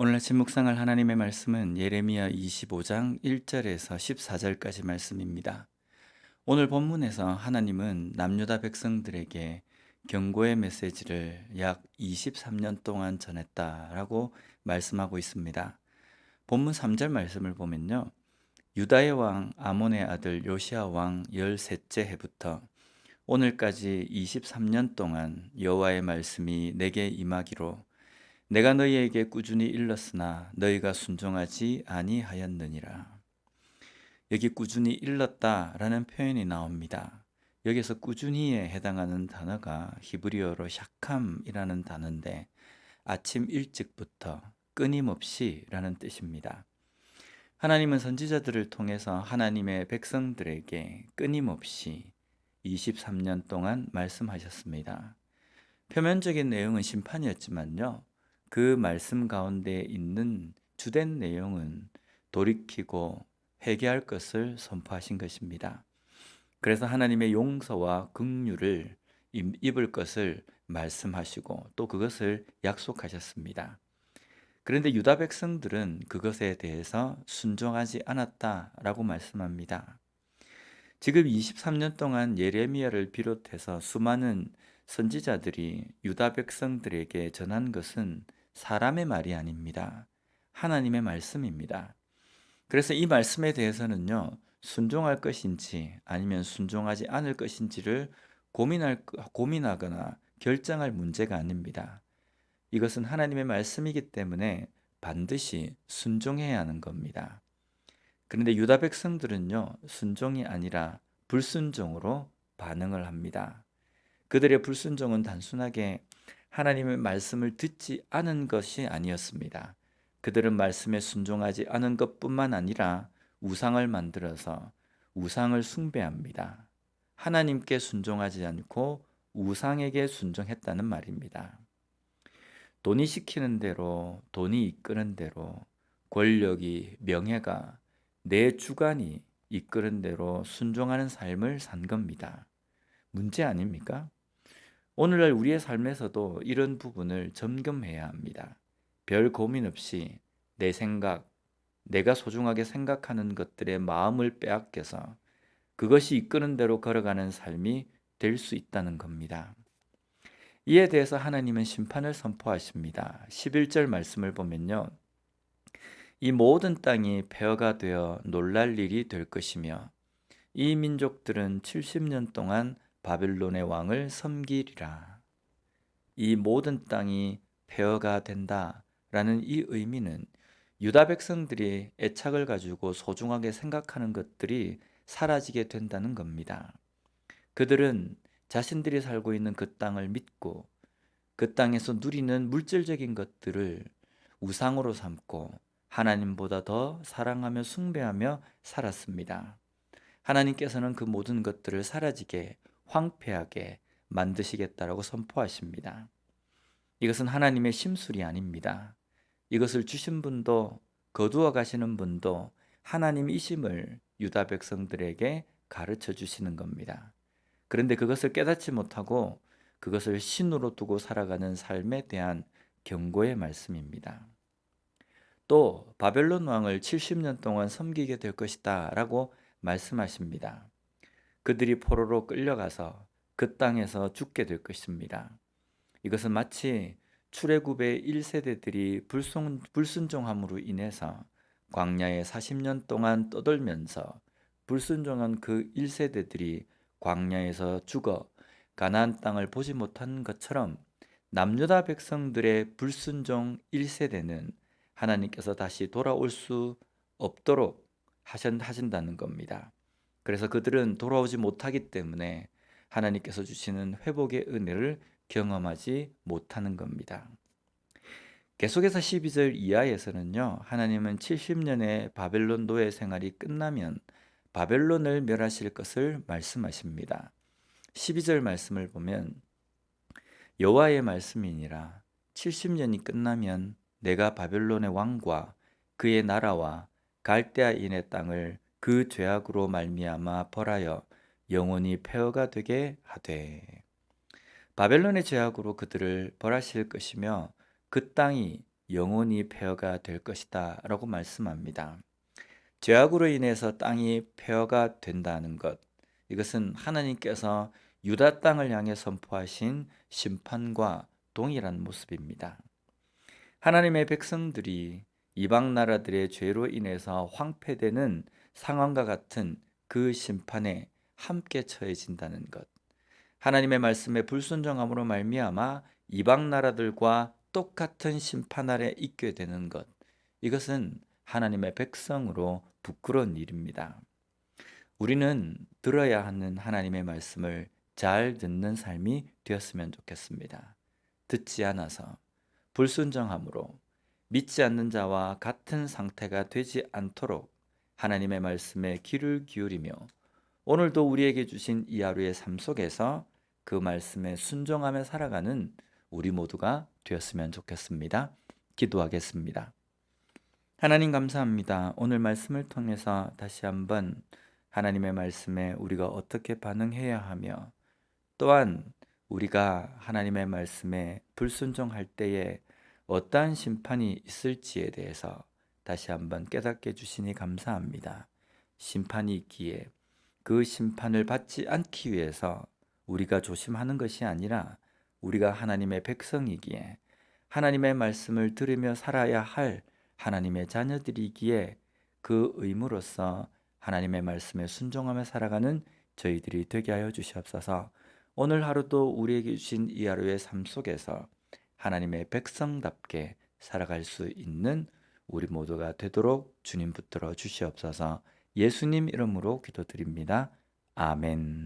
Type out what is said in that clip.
오늘 아침 묵상할 하나님의 말씀은 예레미야 25장 1절에서 14절까지 말씀입니다. 오늘 본문에서 하나님은 남유다 백성들에게 경고의 메시지를 약 23년 동안 전했다라고 말씀하고 있습니다. 본문 3절 말씀을 보면요. 유다의 왕 아몬의 아들 요시야 왕 13째 해부터 오늘까지 23년 동안 여호와의 말씀이 내게 임하기로 내가 너희에게 꾸준히 일렀으나 너희가 순종하지 아니하였느니라. 여기 꾸준히 일렀다라는 표현이 나옵니다. 여기서 꾸준히에 해당하는 단어가 히브리어로 샤캄이라는 단어인데 아침 일찍부터 끊임없이라는 뜻입니다. 하나님은 선지자들을 통해서 하나님의 백성들에게 끊임없이 23년 동안 말씀하셨습니다. 표면적인 내용은 심판이었지만요. 그 말씀 가운데 있는 주된 내용은 돌이키고 회개할 것을 선포하신 것입니다. 그래서 하나님의 용서와 긍휼을 입을 것을 말씀하시고 또 그것을 약속하셨습니다. 그런데 유다 백성들은 그것에 대해서 순종하지 않았다라고 말씀합니다. 지금 23년 동안 예레미야를 비롯해서 수많은 선지자들이 유다 백성들에게 전한 것은 사람의 말이 아닙니다. 하나님의 말씀입니다. 그래서 이 말씀에 대해서는요, 순종할 것인지 아니면 순종하지 않을 것인지를 고민하거나 결정할 문제가 아닙니다. 이것은 하나님의 말씀이기 때문에 반드시 순종해야 하는 겁니다. 그런데 유다 백성들은요, 순종이 아니라 불순종으로 반응을 합니다. 그들의 불순종은 단순하게 하나님의 말씀을 듣지 않은 것이 아니었습니다. 그들은 말씀에 순종하지 않은 것뿐만 아니라 우상을 만들어서 우상을 숭배합니다. 하나님께 순종하지 않고 우상에게 순종했다는 말입니다. 돈이 시키는 대로, 돈이 이끄는 대로, 권력이, 명예가 내 주관이 이끄는 대로 순종하는 삶을 산 겁니다. 문제 아닙니까? 오늘날 우리의 삶에서도 이런 부분을 점검해야 합니다. 별 고민 없이 내 생각, 내가 소중하게 생각하는 것들의 마음을 빼앗겨서 그것이 이끄는 대로 걸어가는 삶이 될 수 있다는 겁니다. 이에 대해서 하나님은 심판을 선포하십니다. 11절 말씀을 보면요. 이 모든 땅이 폐허가 되어 놀랄 일이 될 것이며 이 민족들은 70년 동안 바벨론의 왕을 섬기리라. 이 모든 땅이 폐허가 된다라는 이 의미는 유다 백성들이 애착을 가지고 소중하게 생각하는 것들이 사라지게 된다는 겁니다. 그들은 자신들이 살고 있는 그 땅을 믿고 그 땅에서 누리는 물질적인 것들을 우상으로 삼고 하나님보다 더 사랑하며 숭배하며 살았습니다. 하나님께서는 그 모든 것들을 사라지게 황폐하게 만드시겠다라고 선포하십니다. 이것은 하나님의 심술이 아닙니다. 이것을 주신 분도 거두어 가시는 분도 하나님이심을 유다 백성들에게 가르쳐 주시는 겁니다. 그런데 그것을 깨닫지 못하고 그것을 신으로 두고 살아가는 삶에 대한 경고의 말씀입니다. 또 바벨론 왕을 70년 동안 섬기게 될 것이다 라고 말씀하십니다. 그들이 포로로 끌려가서 그 땅에서 죽게 될 것입니다. 이것은 마치 출애굽의 1세대들이 불순종함으로 인해서 광야에 40년 동안 떠돌면서 불순종한 그 1세대들이 광야에서 죽어 가나안 땅을 보지 못한 것처럼 남유다 백성들의 불순종 1세대는 하나님께서 다시 돌아올 수 없도록 하신다는 겁니다. 그래서 그들은 돌아오지 못하기 때문에 하나님께서 주시는 회복의 은혜를 경험하지 못하는 겁니다. 계속해서 12절 이하에서는요, 하나님은 70년의 바벨론 노예 생활이 끝나면 바벨론을 멸하실 것을 말씀하십니다. 12절 말씀을 보면 여호와의 말씀이니라 70년이 끝나면 내가 바벨론의 왕과 그의 나라와 갈대아인의 땅을 그 죄악으로 말미암아 벌하여 영원히 폐허가 되게 하되 바벨론의 죄악으로 그들을 벌하실 것이며 그 땅이 영원히 폐허가 될 것이다 라고 말씀합니다. 죄악으로 인해서 땅이 폐허가 된다는 것, 이것은 하나님께서 유다 땅을 향해 선포하신 심판과 동일한 모습입니다. 하나님의 백성들이 이방 나라들의 죄로 인해서 황폐되는 상황과 같은 그 심판에 함께 처해진다는 것, 하나님의 말씀에 불순종함으로 말미암아 이방 나라들과 똑같은 심판 아래 있게 되는 것, 이것은 하나님의 백성으로 부끄러운 일입니다. 우리는 들어야 하는 하나님의 말씀을 잘 듣는 삶이 되었으면 좋겠습니다. 듣지 않아서 불순종함으로 믿지 않는 자와 같은 상태가 되지 않도록 하나님의 말씀에 귀를 기울이며 오늘도 우리에게 주신 이 하루의 삶 속에서 그 말씀에 순종하며 살아가는 우리 모두가 되었으면 좋겠습니다. 기도하겠습니다. 하나님 감사합니다. 오늘 말씀을 통해서 다시 한번 하나님의 말씀에 우리가 어떻게 반응해야 하며 또한 우리가 하나님의 말씀에 불순종할 때에 어떠한 심판이 있을지에 대해서 다시 한번 깨닫게 해주시니 감사합니다. 심판이 있기에 그 심판을 받지 않기 위해서 우리가 조심하는 것이 아니라 우리가 하나님의 백성이기에 하나님의 말씀을 들으며 살아야 할 하나님의 자녀들이기에 그 의무로서 하나님의 말씀에 순종하며 살아가는 저희들이 되게 하여 주시옵소서. 오늘 하루도 우리에게 주신 이 하루의 삶 속에서 하나님의 백성답게 살아갈 수 있는 우리 모두가 되도록 주님 붙들어 주시옵소서. 예수님 이름으로 기도드립니다. 아멘.